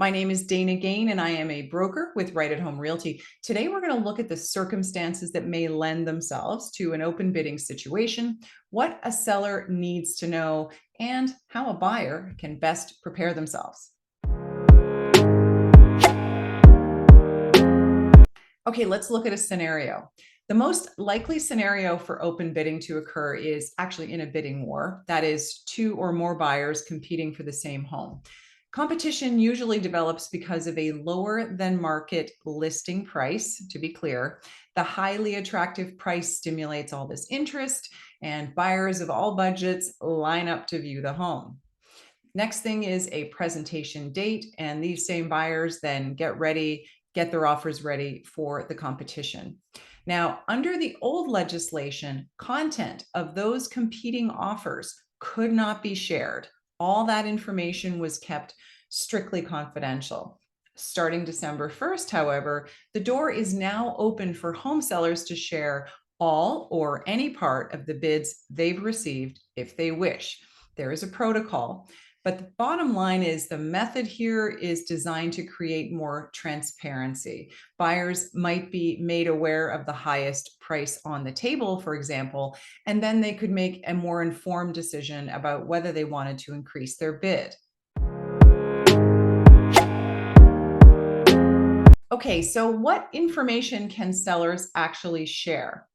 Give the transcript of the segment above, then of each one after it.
My name is Dana Gain, and I am a broker with Right at Home Realty. Today, we're going to look at the circumstances that may lend themselves to an open bidding situation, what a seller needs to know, and how a buyer can best prepare themselves. Okay, let's look at a scenario. The most likely scenario for open bidding to occur is actually in a bidding war. That is, two or more buyers competing for the same home. Competition usually develops because of a lower than market listing price, to be clear. The highly attractive price stimulates all this interest, and buyers of all budgets line up to view the home. Next thing is a presentation date, and these same buyers then get their offers ready for the competition. Now, under the old legislation, content of those competing offers could not be shared. All that information was kept strictly confidential. Starting December 1st, however, the door is now open for home sellers to share all or any part of the bids they've received if they wish. There is a protocol. But the bottom line is the method here is designed to create more transparency. Buyers might be made aware of the highest price on the table, for example, and then they could make a more informed decision about whether they wanted to increase their bid. Okay, so what information can sellers actually share?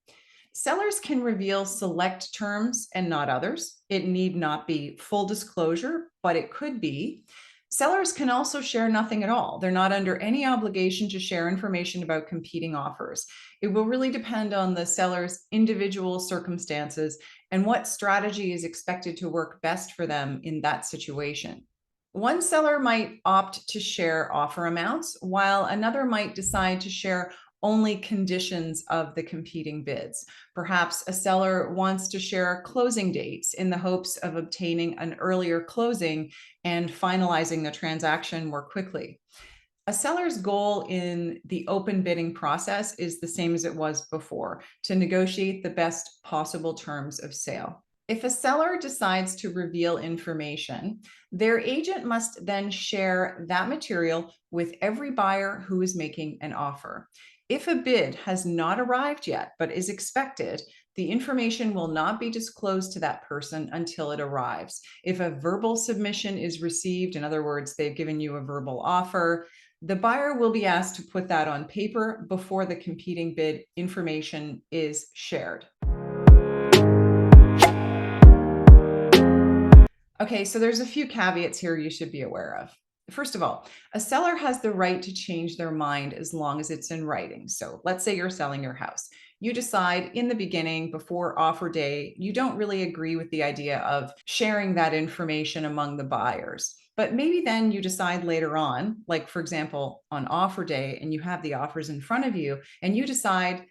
Sellers can reveal select terms and not others. It need not be full disclosure, but it could be. Sellers can also share nothing at all. They're not under any obligation to share information about competing offers. It will really depend on the seller's individual circumstances and what strategy is expected to work best for them in that situation. One seller might opt to share offer amounts, while another might decide to share only conditions of the competing bids. Perhaps a seller wants to share closing dates in the hopes of obtaining an earlier closing and finalizing the transaction more quickly. A seller's goal in the open bidding process is the same as it was before, to negotiate the best possible terms of sale. If a seller decides to reveal information, their agent must then share that material with every buyer who is making an offer. If a bid has not arrived yet but is expected, the information will not be disclosed to that person until it arrives. If a verbal submission is received, in other words, they've given you a verbal offer, the buyer will be asked to put that on paper before the competing bid information is shared. Okay, so there's a few caveats here you should be aware of. First of all, a seller has the right to change their mind as long as it's in writing. So let's say you're selling your house. You decide in the beginning, before offer day, you don't really agree with the idea of sharing that information among the buyers. But maybe then you decide later on, like for example, on offer day, and you have the offers in front of you, and you decide,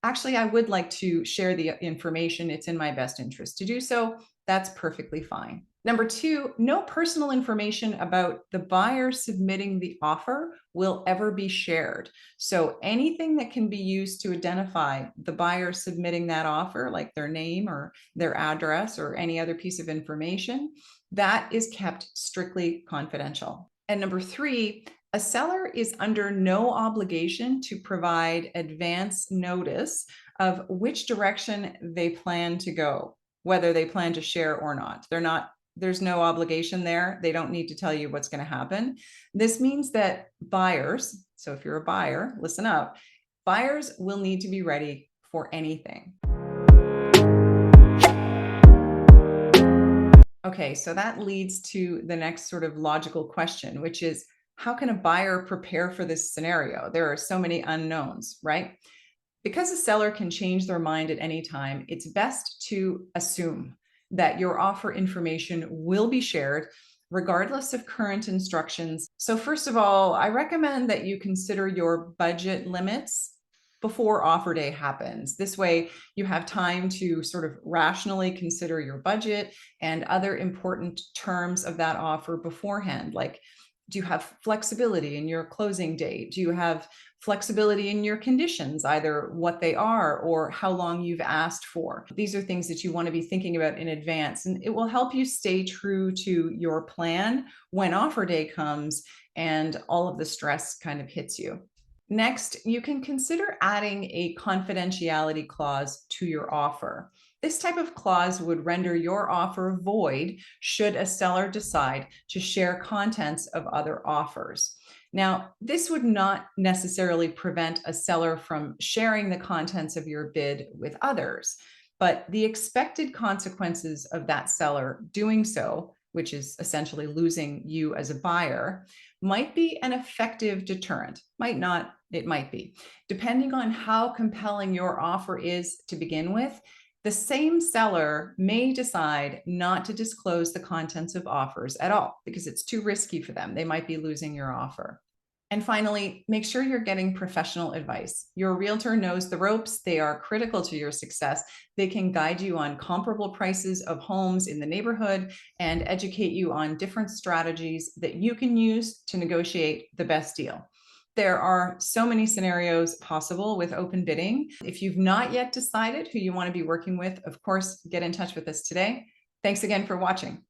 actually, I would like to share the information. It's in my best interest to do so. That's perfectly fine. Number two, no personal information about the buyer submitting the offer will ever be shared. So anything that can be used to identify the buyer submitting that offer, like their name or their address or any other piece of information, that is kept strictly confidential. And number three, a seller is under no obligation to provide advance notice of which direction they plan to go, whether they plan to share or not. There's no obligation there. They don't need to tell you what's going to happen. This means that buyers, so if you're a buyer, listen up, buyers will need to be ready for anything. Okay, so that leads to the next sort of logical question, which is, how can a buyer prepare for this scenario? There are so many unknowns, right? Because a seller can change their mind at any time, it's best to assume that your offer information will be shared regardless of current instructions. So first of all, I recommend that you consider your budget limits before offer day happens. This way you have time to sort of rationally consider your budget and other important terms of that offer beforehand, like Do you have flexibility in your closing date? Do you have flexibility in your conditions, either what they are or how long you've asked for? These are things that you want to be thinking about in advance, and it will help you stay true to your plan when offer day comes and all of the stress kind of hits you. Next, you can consider adding a confidentiality clause to your offer. This type of clause would render your offer void should a seller decide to share contents of other offers. Now, this would not necessarily prevent a seller from sharing the contents of your bid with others, but the expected consequences of that seller doing so, which is essentially losing you as a buyer, might be an effective deterrent. Might not, it might be. Depending on how compelling your offer is to begin with, the same seller may decide not to disclose the contents of offers at all because it's too risky for them. They might be losing your offer. And finally, make sure you're getting professional advice. Your realtor knows the ropes. They are critical to your success. They can guide you on comparable prices of homes in the neighborhood and educate you on different strategies that you can use to negotiate the best deal. There are so many scenarios possible with open bidding. If you've not yet decided who you want to be working with, of course, get in touch with us today. Thanks again for watching.